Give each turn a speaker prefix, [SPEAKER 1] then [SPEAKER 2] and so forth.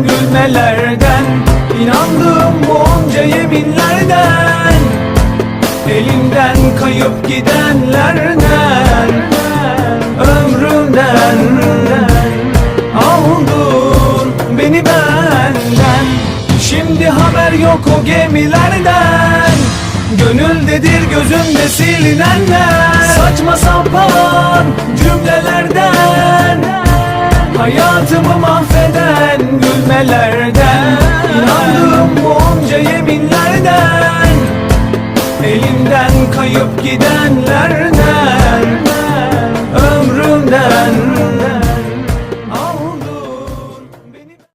[SPEAKER 1] gülmelerden, inandığım bu onca yeminlerden, elimden kayıp gidenlerden, ömrümden aldın beni benden. Şimdi haber yok o gemilerden, gönüldedir gözümde silinenler. Saçma sapan cümlelerden, hayatımı mahveden gülmelerden, inandığım bu onca yeminlerden, elimden kayıp giden